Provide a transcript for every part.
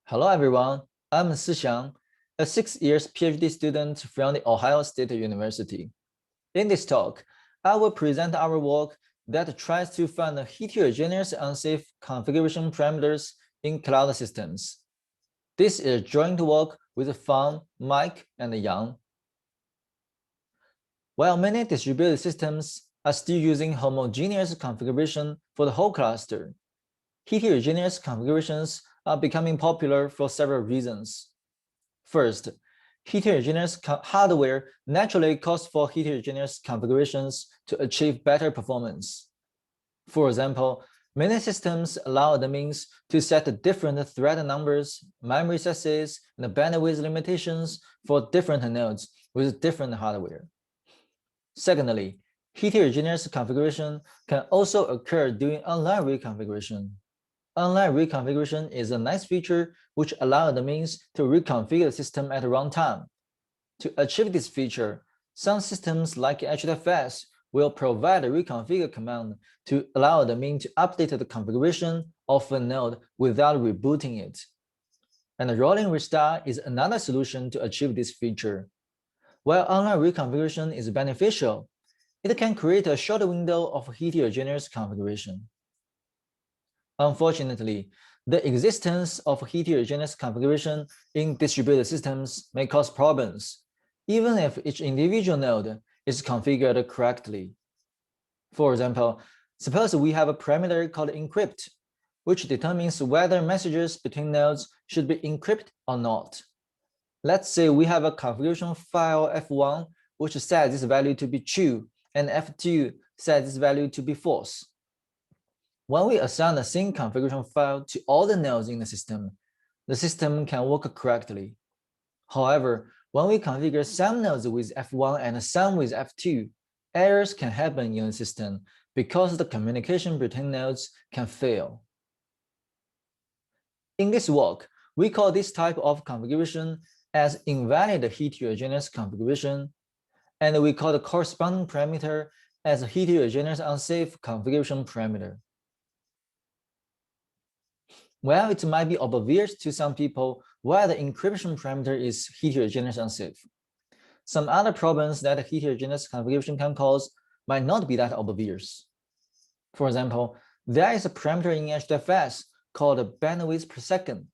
Hello everyone, I'm Sixiang, a 6-year PhD student from the Ohio State University. In this talk, I will present our work that tries to find heterogeneous unsafe configuration parameters in cloud systems. This is joint work with Fang, Mike, and Yang. While many distributed systems are still using homogeneous configuration for the whole cluster, heterogeneous configurations are becoming popular for several reasons. First, heterogeneous hardware naturally calls for heterogeneous configurations to achieve better performance. For example, many systems allow admins to set different thread numbers, memory sizes, and bandwidth limitations for different nodes with different hardware. Secondly, heterogeneous configuration can also occur during online reconfiguration. Online reconfiguration is a nice feature which allows admins to reconfigure the system at runtime. To achieve this feature, some systems like HDFS will provide a reconfigure command to allow the admin to update the configuration of a node without rebooting it. And rolling restart is another solution to achieve this feature. While online reconfiguration is beneficial, it can create a short window of heterogeneous configuration. Unfortunately, the existence of heterogeneous configuration in distributed systems may cause problems, even if each individual node is configured correctly. For example, suppose we have a parameter called encrypt, which determines whether messages between nodes should be encrypted or not. Let's say we have a configuration file f1, which sets this value to be true, and f2 sets this value to be false. When we assign the same configuration file to all the nodes in the system can work correctly. However, when we configure some nodes with F1 and some with F2, errors can happen in the system because the communication between nodes can fail. In this work, we call this type of configuration as invalid heterogeneous configuration, and we call the corresponding parameter as a heterogeneous unsafe configuration parameter. Well, it might be obvious to some people why the encryption parameter is heterogeneous unsafe. Some other problems that heterogeneous configuration can cause might not be that obvious. For example, there is a parameter in HDFS called bandwidth per second,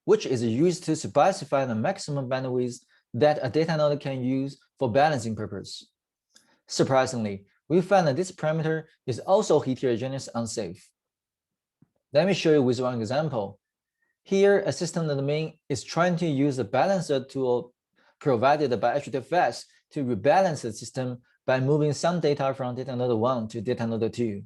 which is used to specify the maximum bandwidth that a data node can use for balancing purpose. Surprisingly, we find that this parameter is also heterogeneous unsafe. Let me show you with one example. Here, a system admin is trying to use the balancer tool provided by HDFS to rebalance the system by moving some data from data node 1 to data node 2.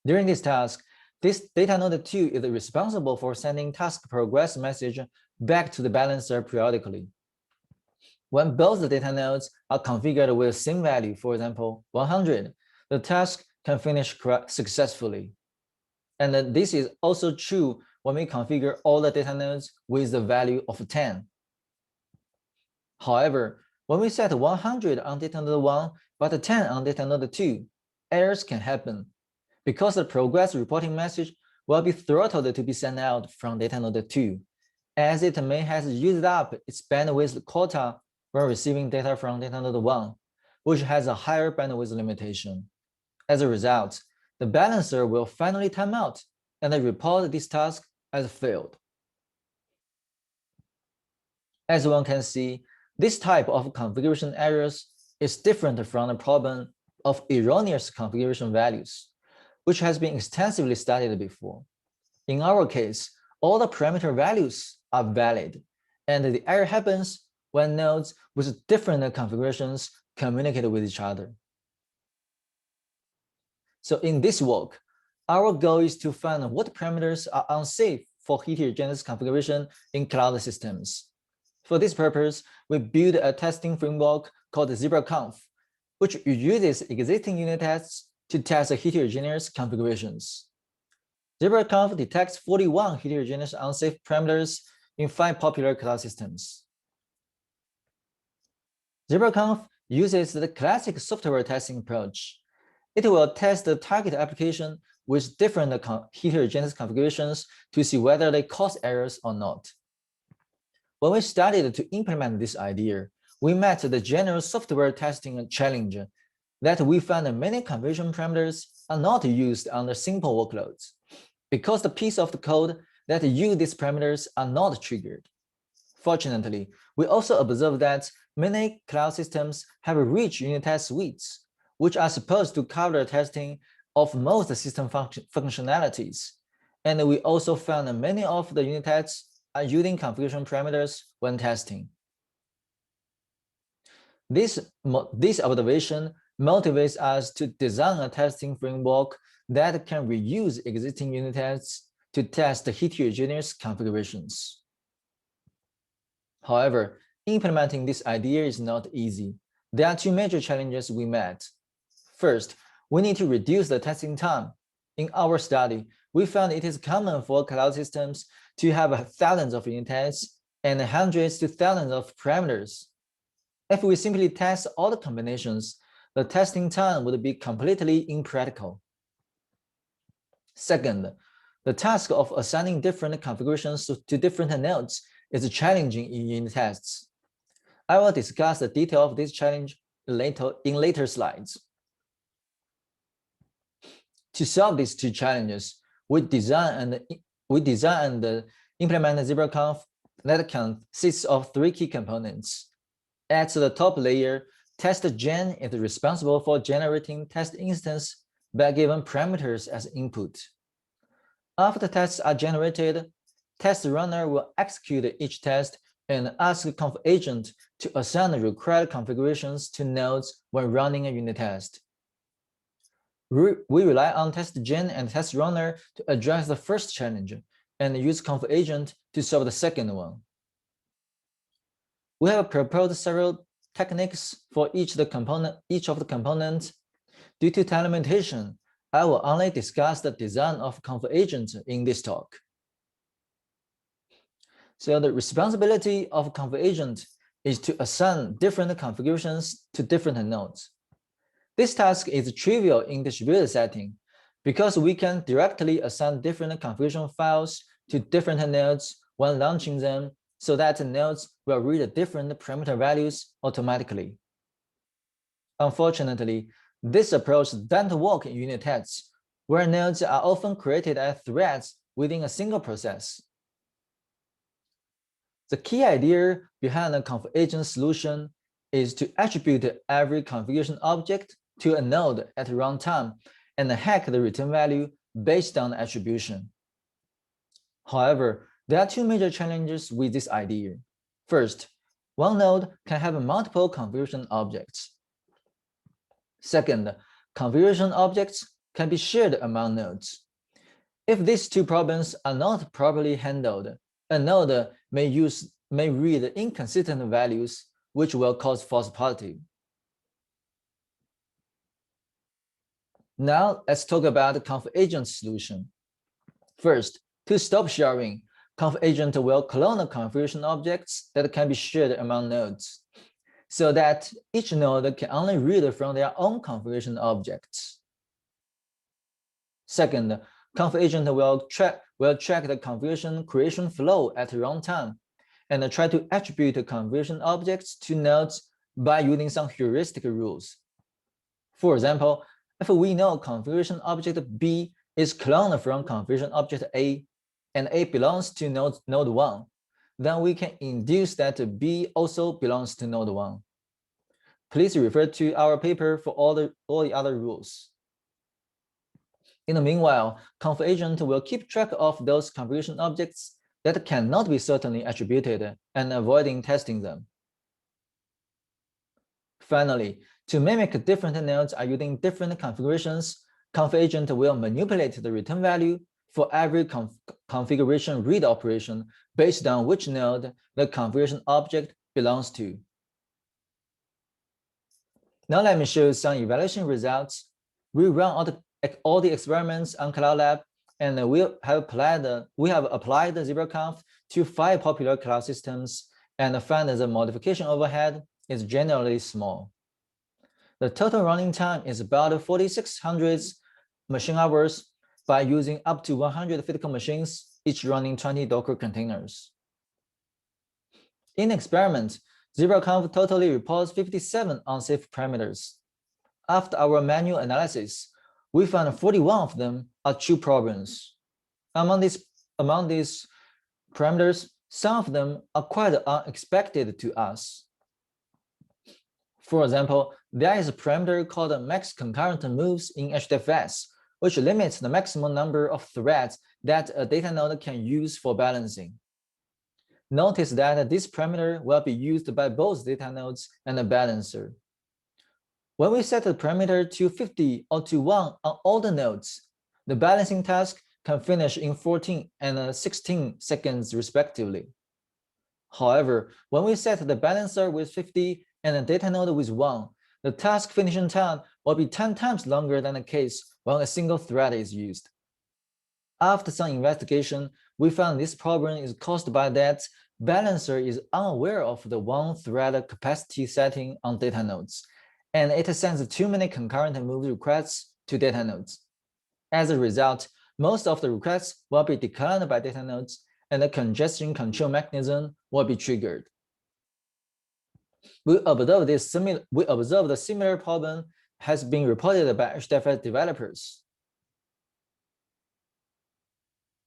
During this task, this data node 2 is responsible for sending task progress message back to the balancer periodically. When both the data nodes are configured with the same value, for example, 100, the task can finish successfully. And this is also true when we configure all the data nodes with the value of 10. However, when we set 100 on data node 1 but 10 on data node 2, errors can happen because the progress reporting message will be throttled to be sent out from data node 2, as it may have used up its bandwidth quota when receiving data from data node 1, which has a higher bandwidth limitation. As a result, the balancer will finally time out and report this task as failed. As one can see, this type of configuration errors is different from the problem of erroneous configuration values, which has been extensively studied before. In our case, all the parameter values are valid, and the error happens when nodes with different configurations communicate with each other. So in this work, our goal is to find what parameters are unsafe for heterogeneous configuration in cloud systems. For this purpose, we build a testing framework called ZebraConf, which uses existing unit tests to test heterogeneous configurations. ZebraConf detects 41 heterogeneous unsafe parameters in 5 popular cloud systems. ZebraConf uses the classic software testing approach. It will test the target application with different heterogeneous configurations to see whether they cause errors or not. When we started to implement this idea, we met the general software testing challenge that we found many configuration parameters are not used under simple workloads because the piece of the code that use these parameters are not triggered. Fortunately, we also observed that many cloud systems have rich unit test suites, which are supposed to cover testing of most system functionalities. And we also found many of the unit tests are using configuration parameters when testing. This observation motivates us to design a testing framework that can reuse existing unit tests to test heterogeneous configurations. However, implementing this idea is not easy. There are two major challenges we met. First, we need to reduce the testing time. In our study, we found it is common for cloud systems to have thousands of unit tests and hundreds to thousands of parameters. If we simply test all the combinations, the testing time would be completely impractical. Second, the task of assigning different configurations to different nodes is challenging in unit tests. I will discuss the detail of this challenge in later slides. To solve these two challenges, we design and implement a ZebraConf that consists of three key components. At the top layer, test_gen is responsible for generating test instance by given parameters as input. After tests are generated, test runner will execute each test and ask the conf agent to assign the required configurations to nodes when running a unit test. We rely on test_gen and test runner to address the first challenge and use conf agent to solve the second one. We have proposed several techniques for each of the components. Due to time limitation, I will only discuss the design of conf agent in this talk. So the responsibility of conf agent is to assign different configurations to different nodes. This task is trivial in distributed setting because we can directly assign different configuration files to different nodes when launching them so that the nodes will read different parameter values automatically. Unfortunately, this approach doesn't work in unit tests, where nodes are often created as threads within a single process. The key idea behind the conf agent solution is to attribute every configuration object to a node at runtime and hack the return value based on the attribution. However, there are two major challenges with this idea. First, one node can have multiple configuration objects. Second, configuration objects can be shared among nodes. If these two problems are not properly handled, a node may read inconsistent values, which will cause false positive. Now let's talk about the conf agent solution. First, to stop sharing, conf agent will clone the configuration objects that can be shared among nodes, so that each node can only read from their own configuration objects. Second, conf agent will track the configuration creation flow at runtime and try to attribute configuration objects to nodes by using some heuristic rules. For example, if we know configuration object B is cloned from configuration object A, and A belongs to node 1, then we can induce that B also belongs to node 1. Please refer to our paper for all the other rules. In the meanwhile, conf agent will keep track of those configuration objects that cannot be certainly attributed and avoiding testing them. Finally, to mimic different nodes are using different configurations, conf agent will manipulate the return value for every configuration read operation based on which node the configuration object belongs to. Now let me show you some evaluation results. We run all the experiments on Cloud Lab, and we have applied the ZebraConf to 5 popular cloud systems and found that the modification overhead is generally small. The total running time is about 4,600 machine hours by using up to 100 physical machines, each running 20 Docker containers. In the experiment, ZebraConf totally reports 57 unsafe parameters. After our manual analysis, we found 41 of them are true problems. Among these parameters, some of them are quite unexpected to us. For example, there is a parameter called max concurrent moves in HDFS, which limits the maximum number of threads that a data node can use for balancing. Notice that this parameter will be used by both data nodes and the balancer. When we set the parameter to 50 or to 1 on all the nodes, the balancing task can finish in 14 and 16 seconds respectively. However, when we set the balancer with 50 and the data node with 1, the task finishing time will be 10 times longer than the case when a single thread is used. After some investigation, we found this problem is caused by that balancer is unaware of the one thread capacity setting on data nodes, and it sends too many concurrent move requests to data nodes. As a result, most of the requests will be declined by data nodes, and the congestion control mechanism will be triggered. We observed a similar problem has been reported by HDFS developers.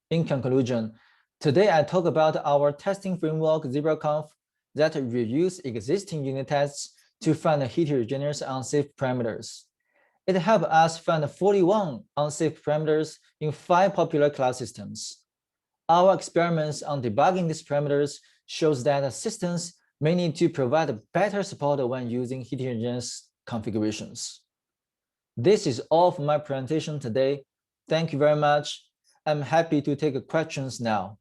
In conclusion, today I talk about our testing framework ZebraConf that reuse existing unit tests to find heterogeneous unsafe parameters. It helped us find 41 unsafe parameters in 5 popular class systems. Our experiments on debugging these parameters shows that systems may need to provide better support when using heterogeneous configurations. This is all for my presentation today. Thank you very much. I'm happy to take questions now.